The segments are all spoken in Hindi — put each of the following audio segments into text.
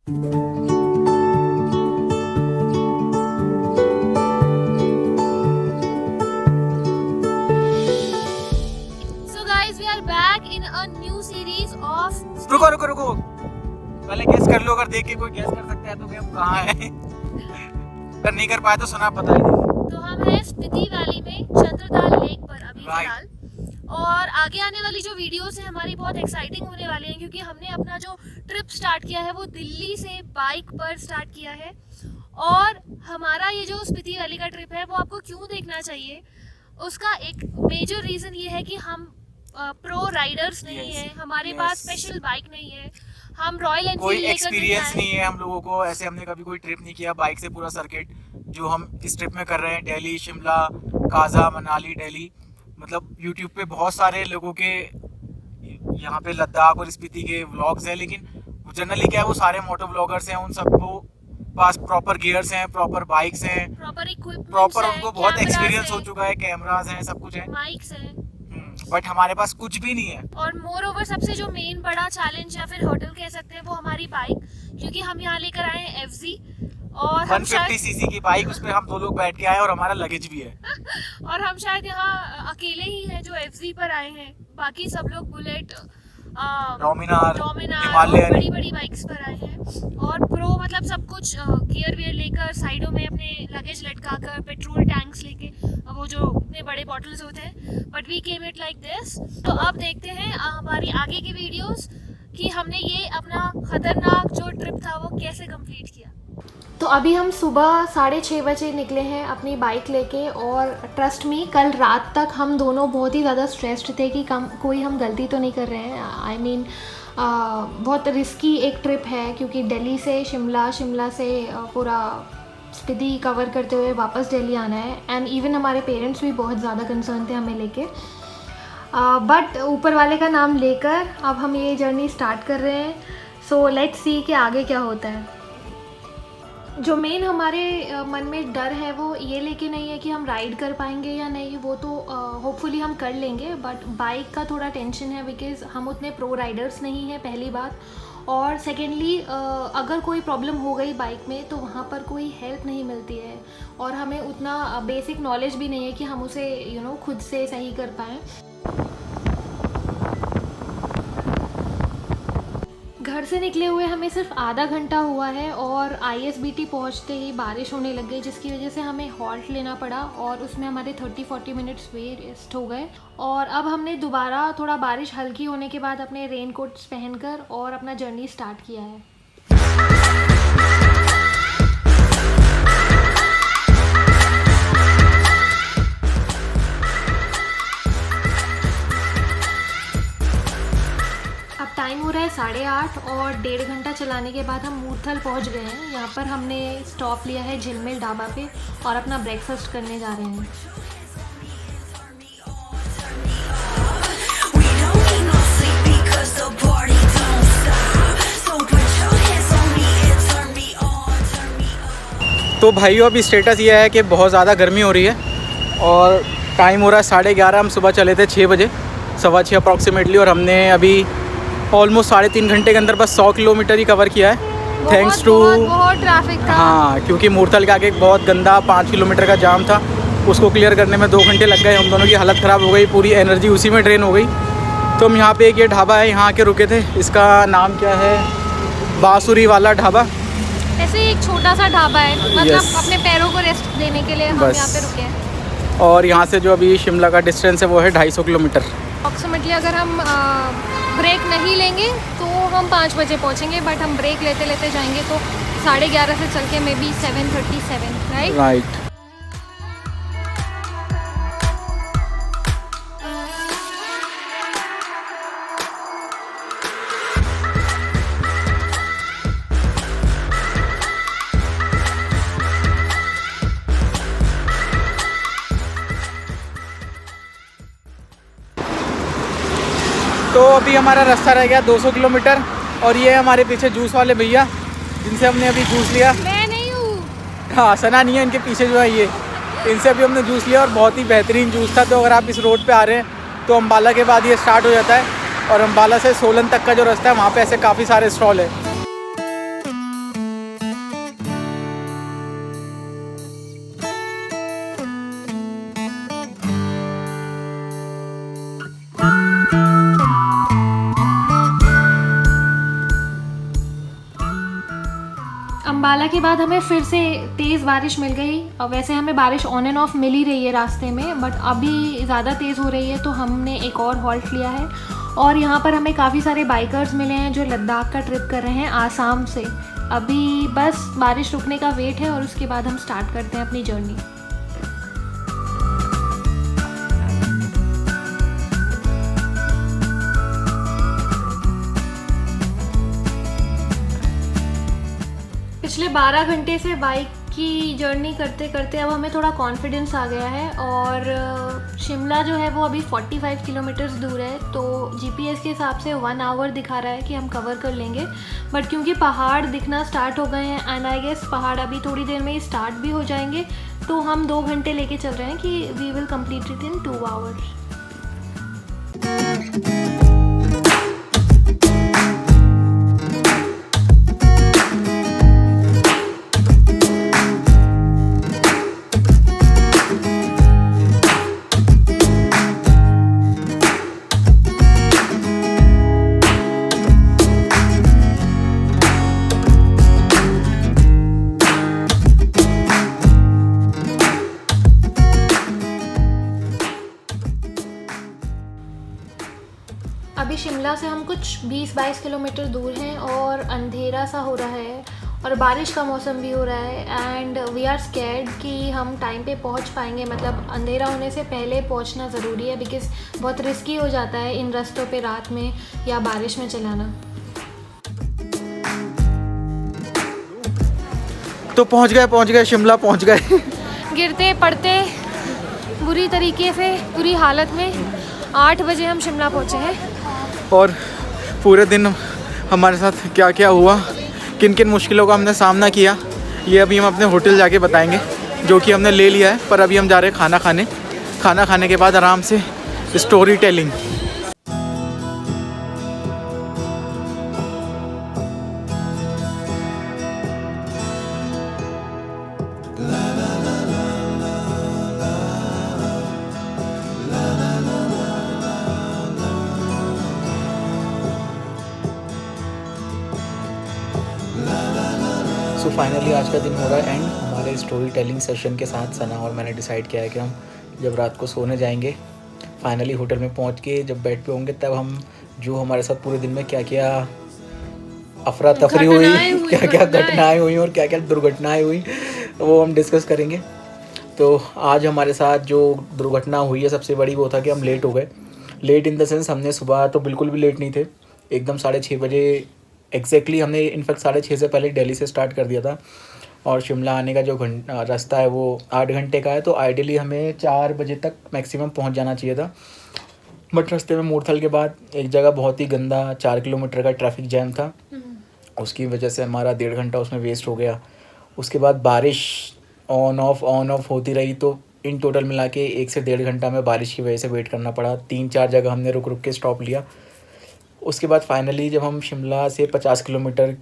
रुको रुको रुको, पहले गेस कर लो, अगर देख के कोई गेस कर सकता है तो कि हम कहाँ हैं। अगर नहीं कर पाए तो सुना पता ही नहीं। तो हम हैं स्पीति वैली में चंद्रताल लेक पर अभी फिलहाल, और आगे आने वाली जो वीडियोस है हमारी बहुत एक्साइटिंग होने वाली हैं, क्योंकि हमने अपना जो ट्रिप स्टार्ट किया है वो दिल्ली से बाइक पर स्टार्ट किया है। और हमारा ये जो स्पीति वैली का ट्रिप है वो आपको क्यों देखना चाहिए, उसका एक मेजर रीज़न ये है कि हम प्रो राइडर्स नहीं है, हमारे पास स्पेशल बाइक नहीं है, हम रॉयल एनफील्ड कोई एक्सपीरियंस नहीं है हम लोगों को, ऐसे हमने कभी कोई ट्रिप नहीं किया बाइक से पूरा सर्किट जो हम इस ट्रिप में कर रहे हैं, दिल्ली, शिमला, काजा, मनाली, दिल्ली। मतलब यूट्यूब पे बहुत सारे लोगों के यहाँ पे लद्दाख और स्पीति के व्लॉग्स हैं, लेकिन जनरली क्या है वो सारे मोटो व्लॉगर्स हैं, उन सबको पास प्रॉपर गियर्स हैं, प्रॉपर बाइक्स हैं, प्रॉपर उनको बहुत एक्सपीरियंस हो चुका है, कैमरास हैं, सब कुछ है, माइक्स हैं, बट हमारे पास कुछ भी नहीं है। और मोर ओवर सबसे जो मेन बड़ा चैलेंज या फिर हर्डल कह सकते हैं वो हमारी बाइक, क्योंकि हम यहाँ लेकर आए हैं FZ और 150 सीसी की बाइक, उस पर हम 2 लोग बैठ के आए और हमारा लगेज भी है। और हम शायद यहाँ अकेले ही हैं जो FZ पर आए हैं, बाकी सब लोग बुलेट, डोमिनार, हिमालयन, बड़ी बड़ी बाइक्स पर आए हैं। और प्रो मतलब सब कुछ गियर वियर लेकर, साइडों में अपने लगेज लटकाकर, पेट्रोल टैंक्स लेके, वो जो इतने बड़े बॉटल्स होते हैं, but we came it like this. तो अब देखते हैं हमारी आगे की वीडियोस कि हमने ये अपना खतरनाक जो ट्रिप था वो कैसे कंप्लीट किया। तो अभी हम सुबह 6:30 बजे निकले हैं अपनी बाइक लेके, और ट्रस्ट मी कल रात तक हम दोनों बहुत ही ज़्यादा स्ट्रेस्ड थे कि कोई हम गलती तो नहीं कर रहे हैं। आई मीन बहुत रिस्की एक ट्रिप है, क्योंकि दिल्ली से शिमला, शिमला से पूरा स्पीति कवर करते हुए वापस दिल्ली आना है। एंड इवन हमारे पेरेंट्स भी बहुत ज़्यादा कंसर्न थे हमें लेके, बट ऊपर वाले का नाम लेकर अब हम ये जर्नी स्टार्ट कर रहे हैं। सो लेट्स सी कि आगे क्या होता है। जो मेन हमारे मन में डर है वो ये लेके नहीं है कि हम राइड कर पाएंगे या नहीं, वो तो होपफुली हम कर लेंगे, बट बाइक का थोड़ा टेंशन है, बिकॉज़ हम उतने प्रो राइडर्स नहीं हैं, पहली बात। और सेकेंडली अगर कोई प्रॉब्लम हो गई बाइक में तो वहाँ पर कोई हेल्प नहीं मिलती है, और हमें उतना बेसिक नॉलेज भी नहीं है कि हम उसे खुद से सही कर पाएँ। घर से निकले हुए हमें सिर्फ आधा घंटा हुआ है, और ISBT पहुंचते ही बारिश होने लग गई, जिसकी वजह से हमें हॉल्ट लेना पड़ा, और उसमें हमारे 30-40 मिनट्स वेस्ट हो गए। और अब हमने दोबारा थोड़ा बारिश हल्की होने के बाद अपने रेन कोट्स पहनकर और अपना जर्नी स्टार्ट किया है। टाइम हो रहा है 8:30, और 1.5 घंटा चलाने के बाद हम मूर्थल पहुंच गए हैं। यहाँ पर हमने स्टॉप लिया है झिलमिल ढाबा पे, और अपना ब्रेकफास्ट करने जा रहे हैं। तो भाइयों अभी स्टेटस ये है कि बहुत ज़्यादा गर्मी हो रही है, और टाइम हो रहा है 11:30। हम सुबह चले थे 6 बजे, 6:15 अप्रॉक्सीमेटली, और हमने अभी ऑलमोस्ट 3.5 घंटे के अंदर बस 100 किलोमीटर ही कवर किया है, थैंक्स टू बहुत ट्रैफिक था। हाँ, क्योंकि मूर्थल के आगे एक बहुत गंदा 5 किलोमीटर का जाम था, उसको क्लियर करने में 2 घंटे लग गए। हम दोनों की हालत ख़राब हो गई, पूरी एनर्जी उसी में ड्रेन हो गई। तो हम यहाँ पे एक ये ढाबा है, यहाँ आके रुके थे, इसका नाम क्या है, बांसुरी वाला ढाबा। ऐसे एक छोटा सा ढाबा है, मतलब अपने पैरों को रेस्ट देने के लिए हम यहाँ पे रुके हैं। और यहाँ से जो अभी शिमला का डिस्टेंस है वो है 250 किलोमीटर। अप्रॉक्सीमेटली अगर हम ब्रेक नहीं लेंगे तो हम 5 बजे पहुँचेंगे, बट हम ब्रेक लेते लेते जाएंगे तो 11:30 से चल के मे बी 7:37, राइट। तो अभी हमारा रास्ता रह गया 200 किलोमीटर, और ये हमारे पीछे जूस वाले भैया जिनसे हमने अभी जूस लिया। मैं नहीं हूँ, हाँ, सना नहीं है, इनके पीछे जो है ये, इनसे अभी हमने जूस लिया और बहुत ही बेहतरीन जूस था। तो अगर आप इस रोड पे आ रहे हैं तो अम्बाला के बाद ये स्टार्ट हो जाता है, और अम्बाला से सोलन तक का जो रास्ता है वहाँ पे ऐसे काफ़ी सारे स्टॉल है। अम्बाला के बाद हमें फिर से तेज़ बारिश मिल गई। और वैसे हमें बारिश ऑन एंड ऑफ मिल ही रही है रास्ते में, बट अभी ज़्यादा तेज़ हो रही है तो हमने एक और हॉल्ट लिया है। और यहाँ पर हमें काफ़ी सारे बाइकर्स मिले हैं जो लद्दाख का ट्रिप कर रहे हैं आसाम से। अभी बस बारिश रुकने का वेट है और उसके बाद हम स्टार्ट करते हैं अपनी जर्नी। पिछले 12 घंटे से बाइक की जर्नी करते करते अब हमें थोड़ा कॉन्फिडेंस आ गया है। और शिमला जो है वो अभी 45 किलोमीटर्स दूर है, तो जीपीएस के हिसाब से 1 आवर दिखा रहा है कि हम कवर कर लेंगे। बट क्योंकि पहाड़ दिखना स्टार्ट हो गए हैं एंड आई गेस पहाड़ अभी थोड़ी देर में ही स्टार्ट भी हो जाएंगे, तो हम 2 घंटे लेके चल रहे हैं कि we will complete it in 2 hours. अभी शिमला से हम कुछ 20-22 किलोमीटर दूर हैं और अंधेरा सा हो रहा है और बारिश का मौसम भी हो रहा है एंड वी आर स्कैर्ड कि हम टाइम पे पहुंच पाएंगे। मतलब अंधेरा होने से पहले पहुंचना ज़रूरी है बिकॉज़ बहुत रिस्की हो जाता है इन रास्तों पे रात में या बारिश में चलाना। तो पहुंच गए शिमला पहुंच गए। गिरते पड़ते बुरी तरीके से बुरी हालत में 8 बजे हम शिमला पहुँचे हैं। और पूरे दिन हमारे साथ क्या क्या हुआ, किन किन मुश्किलों का हमने सामना किया, ये अभी हम अपने होटल जाके बताएंगे, जो कि हमने ले लिया है। पर अभी हम जा रहे हैं खाना खाने के बाद आराम से स्टोरी टेलिंग। तो फाइनली आज का दिन हो रहा है एंड हमारे स्टोरी टेलिंग सेशन के साथ सना और मैंने डिसाइड किया है कि हम जब रात को सोने जाएंगे, फाइनली होटल में पहुंच के जब बेड पे होंगे, तब हम जो हमारे साथ पूरे दिन में क्या क्या अफरा तफरी हुई, क्या क्या घटनाएं हुई और क्या क्या दुर्घटनाएं हुई, वो हम डिस्कस करेंगे। तो आज हमारे साथ जो दुर्घटना हुई है सबसे बड़ी वो था कि हम लेट हो गए। लेट इन द सेंस हमने सुबह तो बिल्कुल भी लेट नहीं थे, एकदम 6:30 बजे एग्जैक्टली हमने इनफैक्ट 6:30 से पहले दिल्ली से स्टार्ट कर दिया था। और शिमला आने का जो रास्ता है वो 8 घंटे का है, तो आइडियली हमें 4 बजे तक मैक्सिमम पहुंच जाना चाहिए था। बट रास्ते में मूर्थल के बाद एक जगह बहुत ही गंदा 4 किलोमीटर का ट्रैफिक जैम था, उसकी वजह से हमारा 1.5 घंटा उसमें वेस्ट हो गया। उसके बाद बारिश ऑन ऑफ होती रही, तो इन टोटल मिला के 1 से 1.5 घंटा में बारिश की वजह से वेट करना पड़ा। 3-4 जगह हमने रुक के स्टॉप लिया। उसके बाद फाइनली जब हम शिमला से 50 किलोमीटर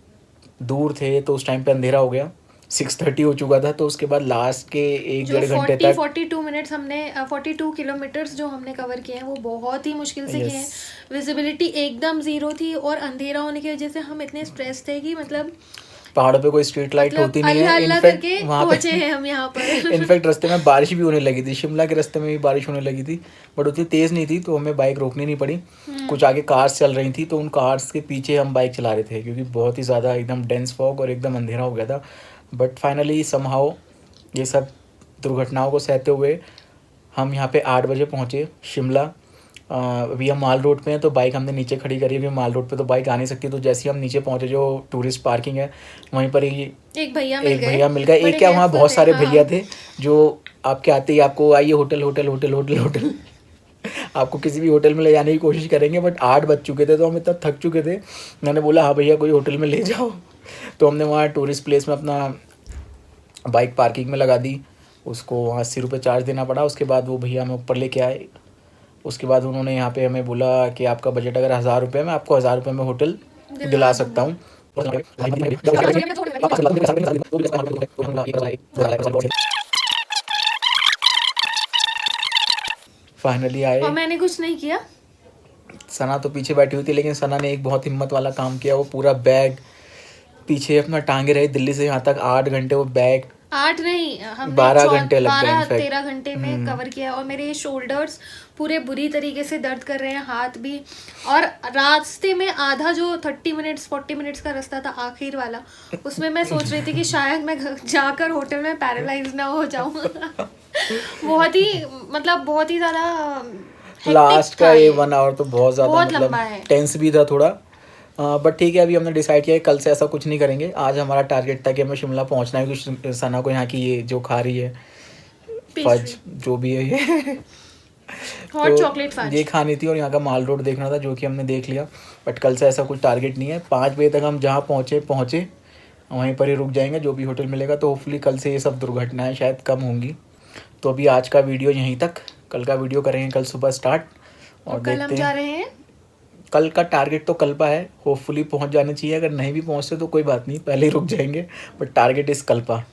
दूर थे तो उस टाइम पे अंधेरा हो गया, 6:30 हो चुका था। तो उसके बाद लास्ट के 1-1.5 घंटे तक 42 मिनट्स हमने 42 किलोमीटर्स जो हमने कवर किए हैं वो बहुत ही मुश्किल से किए हैं। विजिबिलिटी एकदम ज़ीरो थी और अंधेरा होने की वजह से हम इतने स्ट्रेस थे कि मतलब पहाड़ों पे कोई स्ट्रीट लाइट होती नहीं है। इनफैक्ट वहाँ पे हैं हम यहाँ पर। इनफैक्ट रास्ते में बारिश भी होने लगी थी, शिमला के रास्ते में भी बारिश होने लगी थी, बट उतनी तेज़ नहीं थी, तो हमें बाइक रोकनी नहीं पड़ी। कुछ आगे कार्स चल रही थी, तो उन कार्स के पीछे हम बाइक चला रहे थे क्योंकि बहुत ही ज़्यादा एकदम डेंस फॉग और एकदम अंधेरा हो गया था। बट फाइनली समहाउ ये सब दुर्घटनाओं को सहते हुए हम यहाँ पे 8 बजे पहुँचे शिमला। अभी हम माल रोड पे हैं, तो बाइक हमने नीचे खड़ी करी। अभी माल रोड पे तो बाइक आ नहीं सकती, तो जैसे ही हम नीचे पहुँचे जो टूरिस्ट पार्किंग है वहीं पर ही एक भैया मिल गए। एक क्या वहाँ बहुत सारे भैया थे जो आपके आते ही आपको आइए होटल आपको किसी भी होटल में ले जाने की कोशिश करेंगे। बट 8 बज चुके थे तो हम इतना थक चुके थे, मैंने बोला हाँ भैया कोई होटल में ले जाओ। तो हमने वहाँ टूरिस्ट प्लेस में अपना बाइक पार्किंग में लगा दी, उसको 80 रुपये चार्ज देना पड़ा। उसके बाद वो भैया हमें ऊपर लेके आए। उसके बाद उन्होंने यहाँ पे हमें बोला कि आपका बजट अगर 1000 रुपये में, आपको 1000 रुपये में होटल दिला सकता हूँ। फाइनली आए और मैंने कुछ नहीं किया। सना तो पीछे बैठी हुई थी, लेकिन सना ने एक बहुत हिम्मत वाला काम किया। वो पूरा बैग पीछे अपना टांगे रहे दिल्ली से यहाँ तक 8 घंटे वो बैग 8 नहीं, हमने 12 घंटे लग गए 12-13 घंटे में कवर किया और मेरे शोल्डर्स पूरे बुरी तरीके से दर्द कर रहे हैं, हाथ भी। और रास्ते में आधा जो 30 मिनट्स 40 मिनट्स का रास्ता था आखिर वाला, उसमें मैं सोच रही थी कि शायद मैं जाकर होटल में पैरालाइज ना हो जाऊं। बहुत ही मतलब बहुत ही ज़्यादा लास्ट का ये 1 आवर तो बहुत ज़्यादा बहुत मतलब लंबा है। टेंस भी था थोड़ा, बट ठीक है। अभी हमने डिसाइड किया है कल से ऐसा कुछ नहीं करेंगे। आज हमारा टारगेट था कि हमें शिमला पहुंचना है, क्योंकि सना को यहाँ की ये जो खा रही है फज जो भी है ये हॉट चॉकलेट फज ये खानी थी और यहाँ का माल रोड देखना था, जो कि हमने देख लिया। बट कल से ऐसा कुछ टारगेट नहीं है। 5 बजे तक हम जहाँ पहुँचे वहीं पर ही रुक जाएंगे, जो भी होटल मिलेगा। तो होपफुली कल से ये सब दुर्घटनाएं शायद कम होंगी। तो अभी आज का वीडियो यहीं तक, कल का वीडियो करेंगे कल सुबह स्टार्ट। और कल हम जा रहे हैं, कल का टारगेट तो कल का है, होपफुली पहुंच जाना चाहिए। अगर नहीं भी पहुंचते तो कोई बात नहीं, पहले ही रुक जाएंगे, बट टारगेट इस कल का।